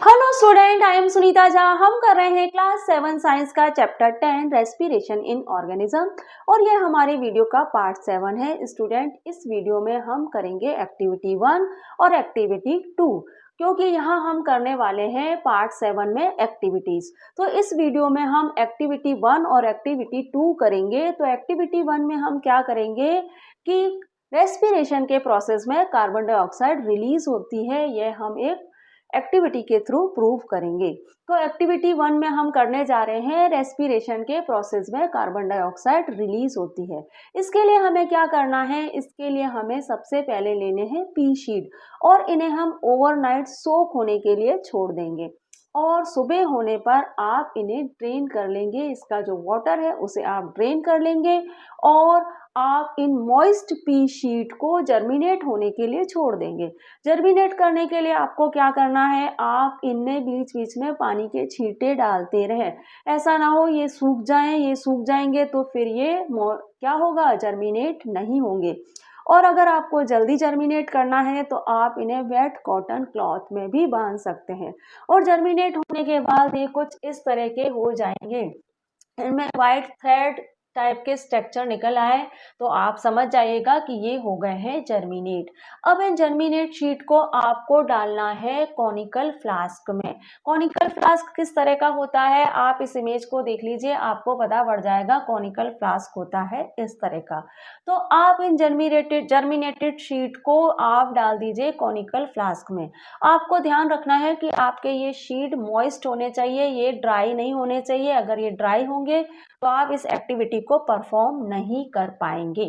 Hello student, I am Sunita Jha. हम कर रहे हैं क्लास 7 साइंस का चैप्टर 10 रेस्पिरेशन इन ऑर्गेनिज्म और ये हमारे वीडियो का पार्ट 7 है। स्टूडेंट, इस वीडियो में हम करेंगे एक्टिविटी 1 और एक्टिविटी 2 क्योंकि यहाँ हम करने वाले हैं पार्ट 7 में एक्टिविटीज। तो इस वीडियो में हम एक्टिविटी 1 और एक्टिविटी 2 करेंगे। तो एक्टिविटी 1 में हम क्या करेंगे कि रेस्पिरेशन के प्रोसेस में कार्बन डाइऑक्साइड रिलीज होती है, यह हम एक एक्टिविटी के थ्रू प्रूव करेंगे। तो एक्टिविटी 1 में हम करने जा रहे हैं रेस्पिरेशन के प्रोसेस में कार्बन डाइऑक्साइड रिलीज होती है। इसके लिए हमें क्या करना है? इसके लिए हमें सबसे पहले लेने हैं पी शीट और इन्हें हम ओवरनाइट सोक होने के लिए छोड़ देंगे और सुबह होने पर आप इन्हें ड्रेन कर लेंगे। इसका जो वाटर है उसे आप ड्रेन कर लेंगे और आप इन मॉइस्ट पी शीट को जर्मिनेट होने के लिए छोड़ देंगे। जर्मिनेट करने के लिए आपको क्या करना है? आप इनमें बीच बीच में पानी के छींटे डालते रहें। ऐसा ना हो ये सूख जाएं, ये सूख जाएंगे तो फिर ये क्या होगा? जर्मिनेट नहीं होंगे। और अगर आपको जल्दी जर्मिनेट करना है तो आप इन्हें वेट कॉटन क्लॉथ में भी बांध सकते हैं और जर्मिनेट होने के बाद ये कुछ इस तरह के हो जाएंगे। इनमें वाइट थ्रेड टाइप के स्ट्रक्चर निकल आए तो आप समझ जाइएगा कि ये हो गए हैं जर्मिनेट। अब इन जर्मिनेट शीट को आपको डालना है कॉनिकल फ्लास्क में। कॉनिकल फ्लास्क किस तरह का होता है? आप इस इमेज को देख लीजिए, आपको पता पड़ जाएगा। कॉनिकल फ्लास्क होता है इस तरह का। तो आप इन जर्मिनेटेड शीट को आप डाल दीजिए कॉनिकल फ्लास्क में। आपको ध्यान रखना है कि आपके ये शीट मॉइस्ट होने चाहिए, ये ड्राई नहीं होने चाहिए। अगर ये ड्राई होंगे तो आप इस एक्टिविटी को परफॉर्म नहीं कर पाएंगे।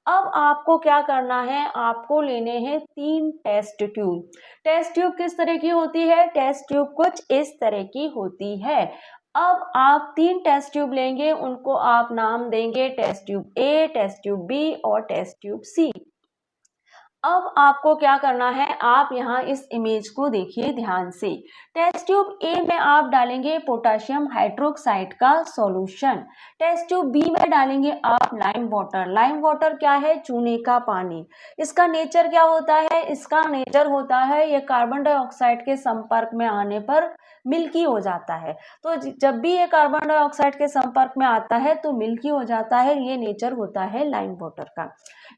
अब आपको क्या करना है? आपको लेने हैं 3 टेस्ट ट्यूब। टेस्ट ट्यूब किस तरह की होती है? टेस्ट ट्यूब कुछ इस तरह की होती है। अब आप 3 टेस्ट ट्यूब लेंगे, उनको आप नाम देंगे test tube A, test tube B और टेस्ट ट्यूब सी। अब आपको क्या करना है? आप यहाँ इस इमेज को देखिए ध्यान से। टेस्ट ट्यूब ए में आप डालेंगे पोटेशियम हाइड्रोक्साइड का सॉल्यूशन। टेस्ट ट्यूब बी में डालेंगे आप लाइम वाटर। लाइम वाटर क्या है? चूने का पानी। इसका नेचर क्या होता है? इसका नेचर होता है ये कार्बन डाइऑक्साइड के संपर्क में आने पर मिल्की हो जाता है। तो जब भी ये कार्बन डाइऑक्साइड के संपर्क में आता है तो मिल्की हो जाता है। ये नेचर होता है लाइम वाटर का।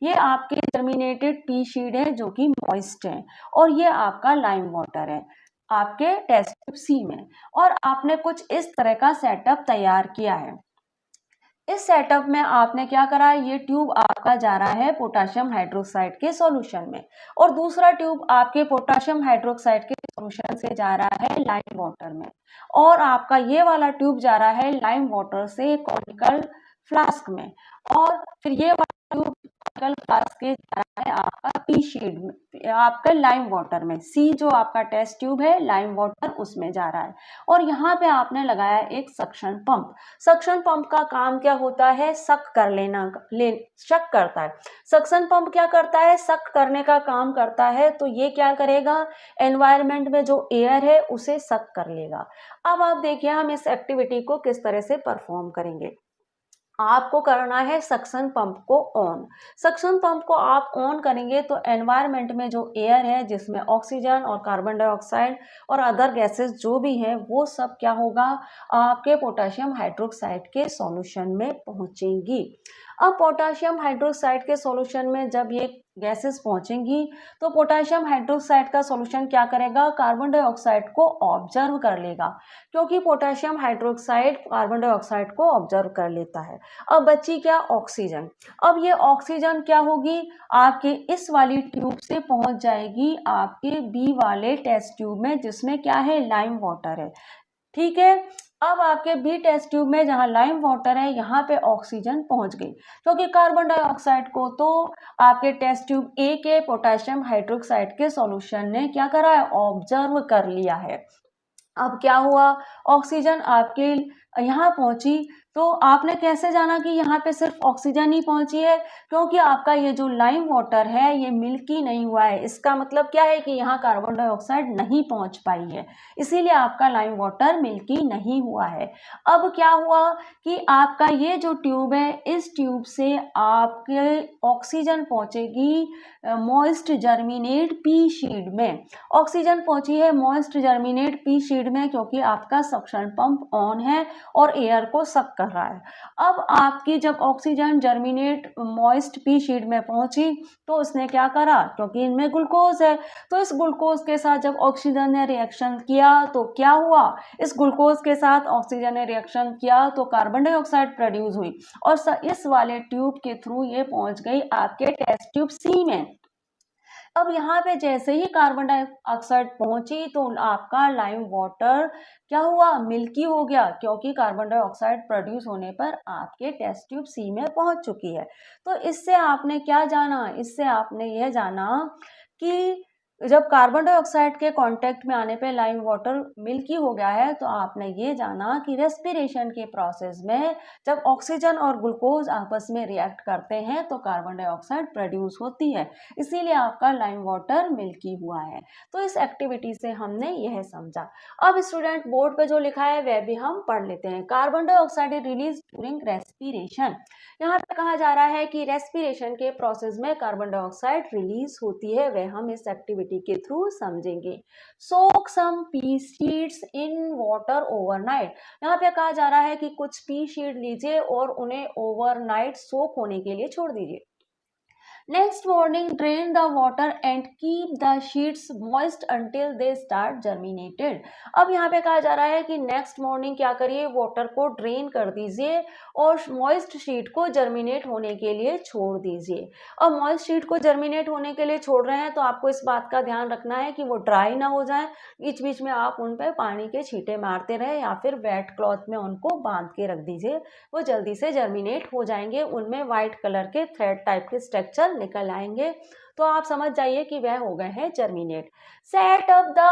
ये आपके जर्मिनेटेड पी शीट है जो कि मॉइस्ट है और ये आपका लाइम वाटर है आपके टेस्ट ट्यूब सी में। और आपने कुछ इस तरह का सेटअप तैयार किया है। इस सेटअप में आपने क्या करा? ये ट्यूब आपका जा रहा है पोटेशियम हाइड्रोक्साइड के सॉल्यूशन में और दूसरा ट्यूब आपके पोटेशियम हाइड्रोक्साइड के सॉल्यूशन से जा रहा है लाइम वाटर में और आपका ये वाला ट्यूब जा रहा है लाइम वाटर से कॉनिकल फ्लास्क में और फिर ये वाला ट्यूब कॉनिकल फ्लास्क के जा रहा है आपका पी शीट में, आपका लाइम वाटर में। सी जो आपका टेस्ट ट्यूब है लाइम वाटर उसमें जा रहा है और यहाँ पे आपने लगाया एक सक्शन पंप। सक्शन पंप का काम क्या होता है? सक कर शक करता है। सक्शन पंप क्या करता है? सक करने का काम करता है। तो ये क्या करेगा? एनवायरनमेंट में जो एयर है उसे सक कर लेगा। अब आप देखिए हम इस एक्टिविटी को किस तरह से परफॉर्म करेंगे। आपको करना है सक्शन पंप को ऑन। सक्शन पंप को आप ऑन करेंगे तो एनवायरनमेंट में जो एयर है जिसमें ऑक्सीजन और कार्बन डाइऑक्साइड और अदर गैसेस जो भी हैं वो सब क्या होगा? आपके पोटेशियम हाइड्रोक्साइड के सॉल्यूशन में पहुंचेंगी। अब पोटेशियम हाइड्रोक्साइड के सॉल्यूशन में जब ये गैसेस पहुंचेंगी तो पोटेशियम हाइड्रोक्साइड का सॉल्यूशन क्या करेगा? कार्बन डाइऑक्साइड को ऑब्जर्व कर लेगा क्योंकि पोटेशियम हाइड्रोक्साइड कार्बन डाइऑक्साइड को ऑब्जर्व कर लेता है। अब बची क्या? ऑक्सीजन। अब ये ऑक्सीजन क्या होगी? आपके इस वाली ट्यूब से पहुंच जाएगी आपके बी वाले टेस्ट ट्यूब में जिसमें क्या है? लाइम वाटर है। ठीक है। अब आपके बी टेस्ट ट्यूब में जहां लाइम वाटर है यहाँ पे ऑक्सीजन पहुंच गई क्योंकि कार्बन डाइऑक्साइड को तो आपके टेस्ट ट्यूब ए के पोटेशियम हाइड्रोक्साइड के सॉल्यूशन ने क्या करा है? ऑब्जर्व कर लिया है। अब क्या हुआ? ऑक्सीजन आपके यहाँ पहुंची, तो आपने कैसे जाना कि यहाँ पे सिर्फ ऑक्सीजन ही पहुंची है? क्योंकि आपका ये जो लाइम वाटर है ये मिल्की नहीं हुआ है। इसका मतलब क्या है कि यहाँ कार्बन डाइऑक्साइड नहीं पहुंच पाई है, इसीलिए आपका लाइम वाटर मिल्की नहीं हुआ है। अब क्या हुआ कि आपका ये जो ट्यूब है, इस ट्यूब से आपके ऑक्सीजन पहुंचेगी मॉइस्ट जर्मिनेट पी शीट में। ऑक्सीजन पहुंची है मॉइस्ट जर्मिनेट पी शीट में क्योंकि आपका सक्शन पंप ऑन है और एयर को सक कर रहा है। अब आपकी जब oxygen germinate moist P sheet में पहुंची तो उसने क्या करा, क्योंकि इनमें ग्लूकोज है, तो इस ग्लूकोज के साथ जब ऑक्सीजन ने रिएक्शन किया तो क्या हुआ, इस ग्लूकोज के साथ ऑक्सीजन ने रिएक्शन किया तो कार्बन डाइऑक्साइड प्रोड्यूस हुई और इस वाले ट्यूब के थ्रू ये पहुंच गई आपके टेस्ट ट्यूब सी में। अब यहाँ पे जैसे ही कार्बन डाइऑक्साइड पहुंची तो आपका लाइम वाटर क्या हुआ, मिल्की हो गया, क्योंकि कार्बन डाइऑक्साइड प्रोड्यूस होने पर आपके टेस्ट ट्यूब सी में पहुंच चुकी है। तो इससे आपने क्या जाना, इससे आपने यह जाना कि जब कार्बन डाइऑक्साइड के कांटेक्ट में आने पे लाइम वाटर मिल्की हो गया है, तो आपने ये जाना कि रेस्पिरेशन के प्रोसेस में जब ऑक्सीजन और ग्लूकोज आपस में रिएक्ट करते हैं तो कार्बन डाइऑक्साइड प्रोड्यूस होती है, इसीलिए आपका लाइम वाटर मिल्की हुआ है। तो इस एक्टिविटी से हमने यह समझा। अब स्टूडेंट बोर्ड पे जो लिखा है वह भी हम पढ़ लेते हैं। Carbon dioxide is release during respiration. यहाँ पे कहा जा रहा है कि रेस्पिरेशन के प्रोसेस में कार्बन डाइऑक्साइड रिलीज होती है, वह हम इस एक्टिविटी के थ्रू समझेंगे। Soak some pea seeds in water overnight. यहाँ पे कहा जा रहा है कि कुछ पी शीट लीजिए और उन्हें ओवरनाइट सोक होने के लिए छोड़ दीजिए। Next morning, drain the water and keep the sheets moist until they start germinated. अब यहाँ पे कहा जा रहा है कि नेक्स्ट मॉर्निंग क्या करिए, वाटर को ड्रेन कर दीजिए और मॉइस्ट शीट को जर्मिनेट होने के लिए छोड़ दीजिए। अब मॉइस्ट शीट को जर्मिनेट होने के लिए छोड़ रहे हैं तो आपको इस बात का ध्यान रखना है कि वो ड्राई ना हो जाए। बीच बीच में आप उन पर पानी के छींटे मारते रहे या फिर वेट क्लॉथ में उनको बांध के रख दीजिए, वो जल्दी से जर्मिनेट हो जाएंगे। उनमें व्हाइट कलर के थ्रेड टाइप के स्ट्रक्चर निकल आएंगे, तो आप समझ जाइए कि वह हो गए हैं germinate. Set up the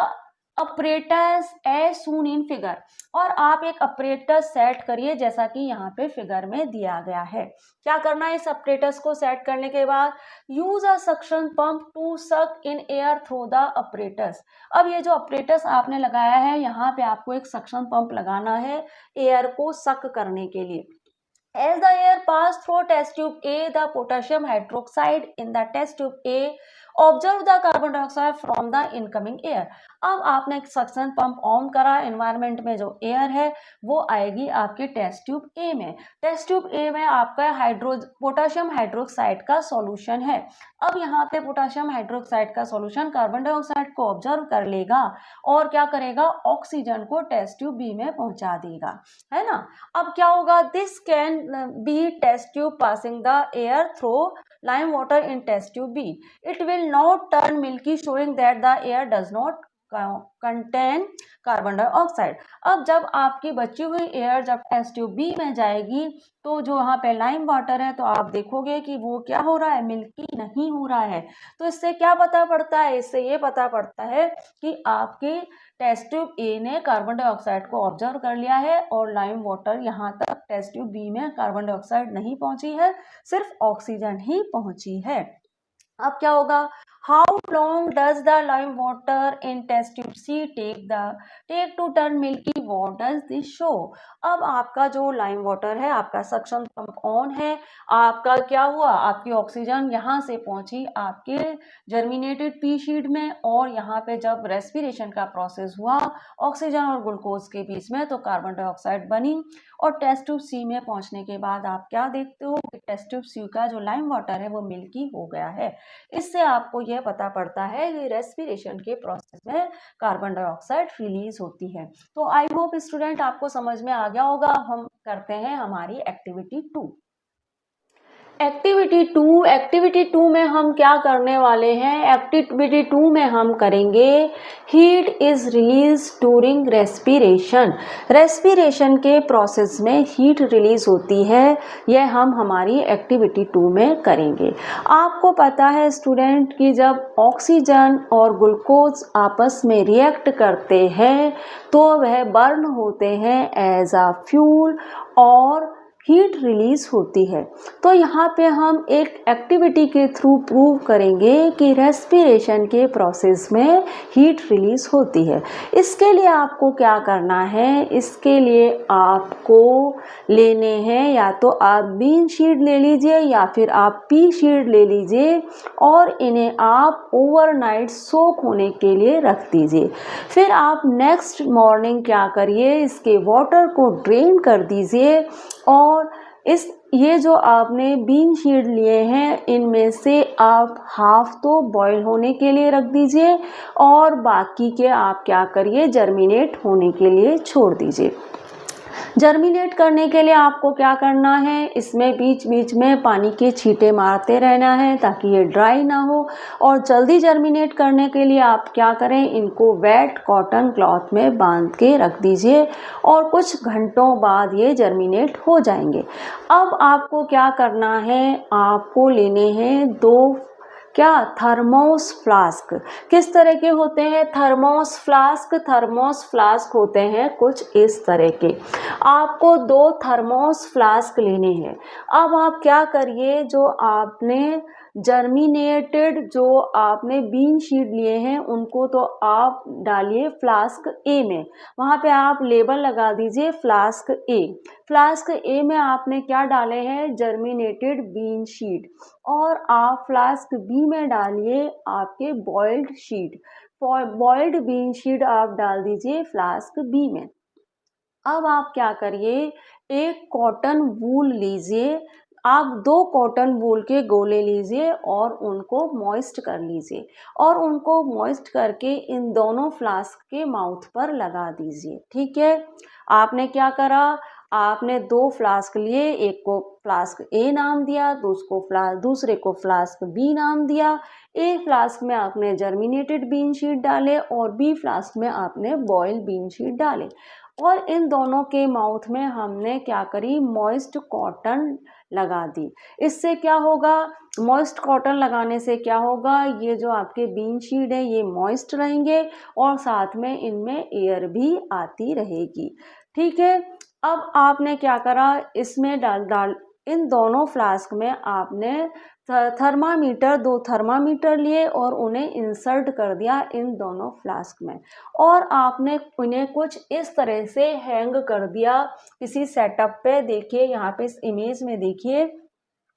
apparatus as shown in figure. और आप एक अपरेटस सेट करिए जैसा कि यहाँ पे फिगर में दिया गया है। क्या करना है, इस अपरेटस को सेट करने के बाद use a suction pump to suck in air through the apparatus. अब ये जो अपरेटस आपने लगाया है यहाँ पे आपको एक सक्शन पंप लगाना है एयर को सक करने के लिए। As the air pass through test tube A, the potassium hydroxide in the test tube A observe the carbon dioxide from the incoming air. अब आपने एक सक्शन पंप ऑन करा, एनवायरनमेंट में जो एयर है वो आएगी आपके टेस्ट ट्यूब ए में। टेस्ट ट्यूब ए में आपका पोटाशियम हाइड्रोक्साइड का सॉल्यूशन है। अब यहाँ पे पोटाशियम हाइड्रोक्साइड का सॉल्यूशन कार्बन डाइऑक्साइड को ऑब्जर्व कर लेगा और क्या करेगा, ऑक्सीजन को टेस्ट ट्यूब बी में पहुंचा देगा, है ना। अब क्या होगा, this can be test tube passing the air through lime water in test tube B. It will not turn milky, showing that the air does not contain carbon dioxide. अब जब आपकी बची हुई एयर जब टेस्ट ट्यूब बी में जाएगी तो जो वहाँ पे लाइम वाटर है तो आप देखोगे कि वो क्या हो रहा है, मिल्की नहीं हो रहा है। तो इससे क्या पता पड़ता है, इससे ये पता पड़ता है कि आपके टेस्ट ट्यूब ए ने कार्बन डाइऑक्साइड को ऑब्जर्व कर लिया है और लाइम वाटर यहाँ तक टेस्ट ट्यूब बी में कार्बन डाइऑक्साइड नहीं पहुंची है, सिर्फ ऑक्सीजन ही पहुंची है। अब क्या होगा, how long does the lime water in test tube C take to turn milky, what does this show. अब आपका जो लाइम वाटर है, आपका सक्शन पंप ऑन है, आपका क्या हुआ, आपकी ऑक्सीजन यहाँ से पहुंची आपके जर्मिनेटेड पी शीट में और यहाँ पे जब रेस्पिरेशन का प्रोसेस हुआ ऑक्सीजन और ग्लूकोज के बीच में तो कार्बन डाइऑक्साइड बनी और टेस्ट ट्यूब सी में पहुंचने के बाद आप क्या देखते हो कि टेस्ट ट्यूब सी का जो लाइम वाटर है वो मिल्की हो गया है। इससे आपको यह पता पड़ता है कि रेस्पिरेशन के प्रोसेस में कार्बन डाइऑक्साइड रिलीज होती है। तो आई होप स्टूडेंट आपको समझ में आ गया होगा। हम करते हैं हमारी एक्टिविटी 2। एक्टिविटी टू में हम क्या करने वाले हैं? एक्टिविटी टू में हम करेंगे heat is release during respiration. Respiration के प्रोसेस में हीट रिलीज होती है, यह हम हमारी एक्टिविटी टू में करेंगे। आपको पता है स्टूडेंट कि जब ऑक्सीजन और ग्लूकोज आपस में रिएक्ट करते हैं तो वह बर्न होते हैं एज अ फ्यूल और हीट रिलीज होती है। तो यहाँ पे हम एक एक्टिविटी के थ्रू प्रूव करेंगे कि रेस्पिरेशन के प्रोसेस में हीट रिलीज होती है। इसके लिए आपको क्या करना है? इसके लिए आपको लेने हैं, या तो आप बीन शीट ले लीजिए या फिर आप पी शीट ले लीजिए और इन्हें आप ओवरनाइट सोक होने के लिए रख दीजिए। फिर आप नेक्स्ट मॉर्निंग क्या करिए, इसके वाटर को ड्रेन कर दीजिए और ये जो आपने बीन शीट लिए हैं इनमें से आप हाफ तो बॉईल होने के लिए रख दीजिए और बाकी के आप क्या करिए, जर्मिनेट होने के लिए छोड़ दीजिए। जर्मिनेट करने के लिए आपको क्या करना है, इसमें बीच बीच में पानी के छींटे मारते रहना है ताकि ये ड्राई ना हो। और जल्दी जर्मिनेट करने के लिए आप क्या करें, इनको वेट कॉटन क्लॉथ में बांध के रख दीजिए और कुछ घंटों बाद ये जर्मिनेट हो जाएंगे। अब आपको क्या करना है, आपको लेने हैं दो थर्मोस फ्लास्क। किस तरह के होते हैं थर्मोस फ्लास्क होते हैं कुछ इस तरह के। आपको दो थर्मोस फ्लास्क लेने हैं। अब आप क्या करिए, जो आपने बीन शीट लिए हैं उनको तो आप डालिए फ्लास्क ए में। वहाँ पे आप लेबल लगा दीजिए फ्लास्क ए। फ्लास्क ए में आपने क्या डाले हैं, जर्मिनेटेड बीन शीट। और आप फ्लास्क बी में डालिए आपके बॉइल्ड बीन शीट आप डाल दीजिए फ्लास्क बी में। अब आप क्या करिए, एक कॉटन वूल लीजिए, आप दो कॉटन वूल के गोले लीजिए और उनको मॉइस्ट कर लीजिए और उनको मॉइस्ट करके इन दोनों फ्लास्क के माउथ पर लगा दीजिए। ठीक है, आपने क्या करा, आपने दो फ्लास्क लिए, एक को फ्लास्क ए नाम दिया, दूसरे को फ्लास्क बी नाम दिया। ए फ्लास्क में आपने जर्मिनेटेड बीन शीट डाले और बी फ्लास्क में आपने बॉयल बीन शीट डाले और इन दोनों के माउथ में हमने क्या करी, मॉइस्ट कॉटन लगा दी। इससे क्या होगा, मॉइस्ट कॉटन लगाने से क्या होगा, ये जो आपके बीन शीट है ये मॉइस्ट रहेंगे और साथ में इनमें एयर भी आती रहेगी। ठीक है, अब आपने क्या करा, इसमें इन दोनों फ्लास्क में आपने दो थर्मामीटर लिए और उन्हें इंसर्ट कर दिया इन दोनों फ्लास्क में और आपने उन्हें कुछ इस तरह से हैंग कर दिया किसी सेटअप पे। देखिए यहाँ पे इस इमेज में देखिए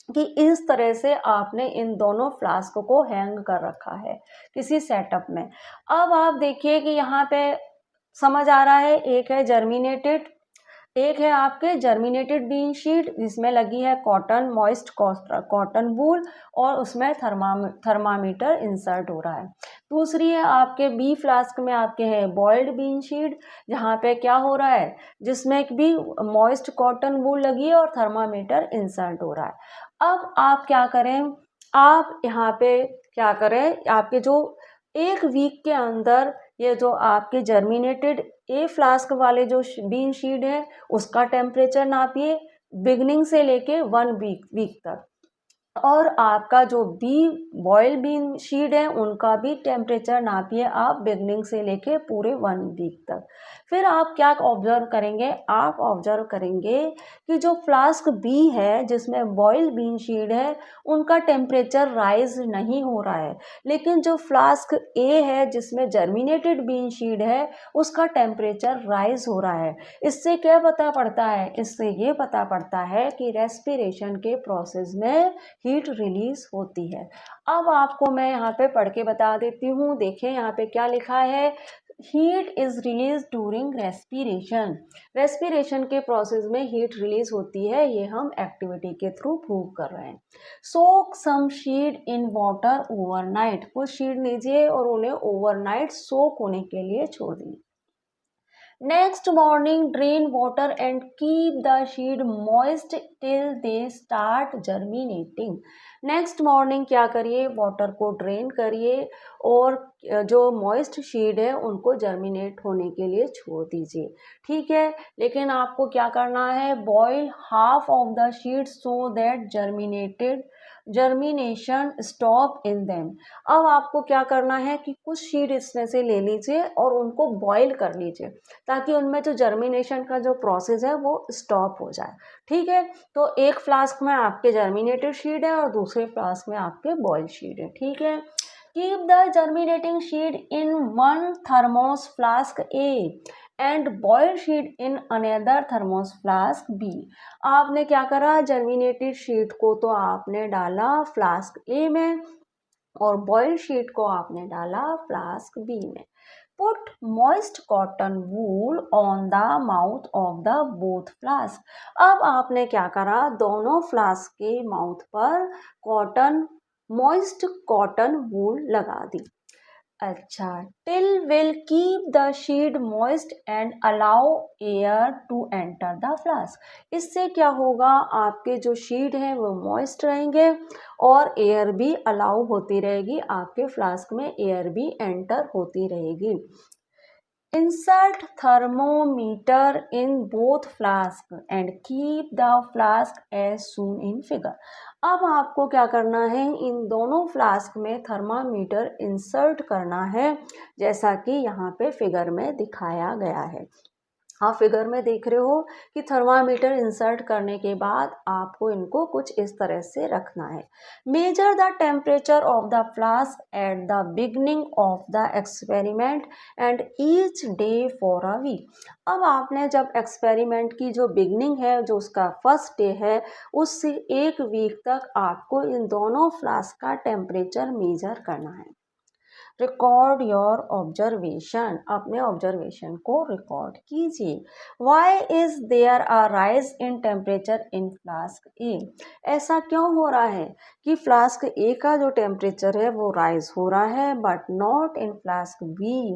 कि इस तरह से आपने इन दोनों फ्लास्क को हैंग कर रखा है किसी सेटअप में। अब आप देखिए कि यहाँ पे समझ आ रहा है, एक है आपके जर्मिनेटेड बीन शीट जिसमें लगी है मॉइस्ट कॉटन वूल और उसमें थर्मामीटर इंसर्ट हो रहा है। दूसरी है आपके बी फ्लास्क में आपके है बॉइल्ड बीन शीट, जहाँ पे क्या हो रहा है, जिसमें भी मॉइस्ट कॉटन वूल लगी है और थर्मामीटर इंसर्ट हो रहा है। अब आप क्या करें, आप यहाँ पे क्या करें, आपके जो एक वीक के अंदर ये जो आपके जर्मिनेटेड ए फ्लास्क वाले जो बीन शीट है उसका टेम्परेचर नापिए बिगनिंग से लेके 1 वीक तक, और आपका जो बॉयल बीन शीट है उनका भी टेम्परेचर नापिए आप बिगनिंग से लेके पूरे 1 वीक तक। फिर आप क्या ऑब्जर्व करेंगे, आप ऑब्जर्व करेंगे कि जो फ्लास्क बी है जिसमें बॉयल बीन शीट है उनका टेम्परेचर राइज नहीं हो रहा है, लेकिन जो फ्लास्क ए है जिसमें जर्मिनेटेड बीन शीट है उसका टेम्परेचर राइज हो रहा है। इससे क्या पता पड़ता है, इससे ये पता पड़ता है कि रेस्पिरेशन के प्रोसेस में हीट रिलीज होती है। अब आपको मैं यहाँ पे पढ़ के बता देती हूँ, देखिए यहाँ पे क्या लिखा है, heat is release during respiration. Respiration के प्रोसेस में हीट रिलीज होती है, ये हम एक्टिविटी के थ्रू प्रूव कर रहे हैं। सोक सम शीट इन वाटर ओवरनाइट, कुछ शीट लीजिए और उन्हें ओवरनाइट सोक होने के लिए छोड़ दीजिए। Next morning drain water and keep the seed moist till they start germinating. Next morning क्या करिए, वाटर को ड्रेन करिए और जो मॉइस्ट सीड है उनको जर्मिनेट होने के लिए छोड़ दीजिए। ठीक है, लेकिन आपको क्या करना है, boil half of the seed so that germination stop in them. अब आपको क्या करना है कि कुछ सीड इसमें से ले लीजिए और उनको बॉईल कर लीजिए ताकि उनमें जो जर्मिनेशन का जो प्रोसेस है वो स्टॉप हो जाए। ठीक है, तो एक फ्लास्क में आपके जर्मिनेटेड सीड है और दूसरे फ्लास्क में आपके बॉइल्ड सीड है। ठीक है, keep the germinating seed in one thermos flask A and boiled seed in another thermos flask B. आपने क्या करा, जर्मिनेटेड सीड को तो आपने डाला फ्लास्क ए में और बॉइल्ड शीट को आपने डाला फ्लास्क बी में। Put moist cotton wool on the mouth of the both flask. अब आपने क्या करा, दोनों फ्लास्क के माउथ पर मॉइस्ट कॉटन वूल लगा दी। अच्छा, till will keep the seed moist and allow air to enter the flask. इससे क्या होगा, आपके जो शीड हैं वो मॉइस्ट रहेंगे और एयर भी अलाउ होती रहेगी, आपके फ्लास्क में एयर भी एंटर होती रहेगी। Insert thermometer in both flask and keep the flask as shown in figure। अब आपको क्या करना है, इन दोनों फ्लास्क में थर्मामीटर इंसर्ट करना है जैसा कि यहाँ पे फिगर में दिखाया गया है। आप फिगर में देख रहे हो कि थर्मामीटर इंसर्ट करने के बाद आपको इनको कुछ इस तरह से रखना है। Measure the temperature of the flask at the beginning of the experiment and each day for a week. अब आपने जब एक्सपेरिमेंट की जो बिगनिंग है, जो उसका फर्स्ट डे है, उससे एक वीक तक आपको इन दोनों फ्लास्क का टेम्परेचर मेजर करना है। रिकॉर्ड योर ऑब्जर्वेशन, अपने ऑब्जर्वेशन को रिकॉर्ड कीजिए। Why is there a rise in temperature in flask A. ऐसा क्यों हो रहा है कि फ्लास्क ए का जो टेम्परेचर है वो राइज हो रहा है but not in flask B.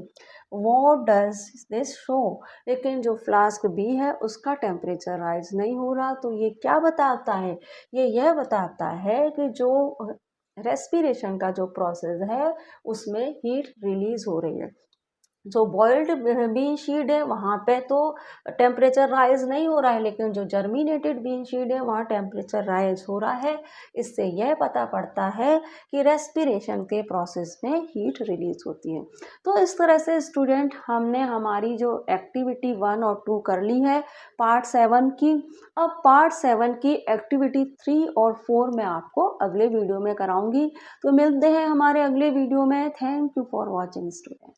What does this show. लेकिन जो फ्लास्क बी है उसका टेम्परेचर राइज नहीं हो रहा, तो ये क्या बताता है, ये यह बताता है कि जो रेस्पिरेशन का जो प्रोसेस है उसमें हीट रिलीज हो रही है। जो बॉइल्ड बीन शीड है वहाँ पे तो टेम्परेचर राइज नहीं हो रहा है, लेकिन जो जर्मिनेटेड बीन शीड है वहाँ टेम्परेचर राइज हो रहा है। इससे यह पता पड़ता है कि रेस्पिरेशन के प्रोसेस में हीट रिलीज होती है। तो इस तरह से स्टूडेंट हमने हमारी जो एक्टिविटी 1 और 2 कर ली है पार्ट 7 की। अब पार्ट 7 की एक्टिविटी 3 और 4 मैं आपको अगले वीडियो में कराऊंगी। तो मिलते हैं हमारे अगले वीडियो में। Thank you for watching student.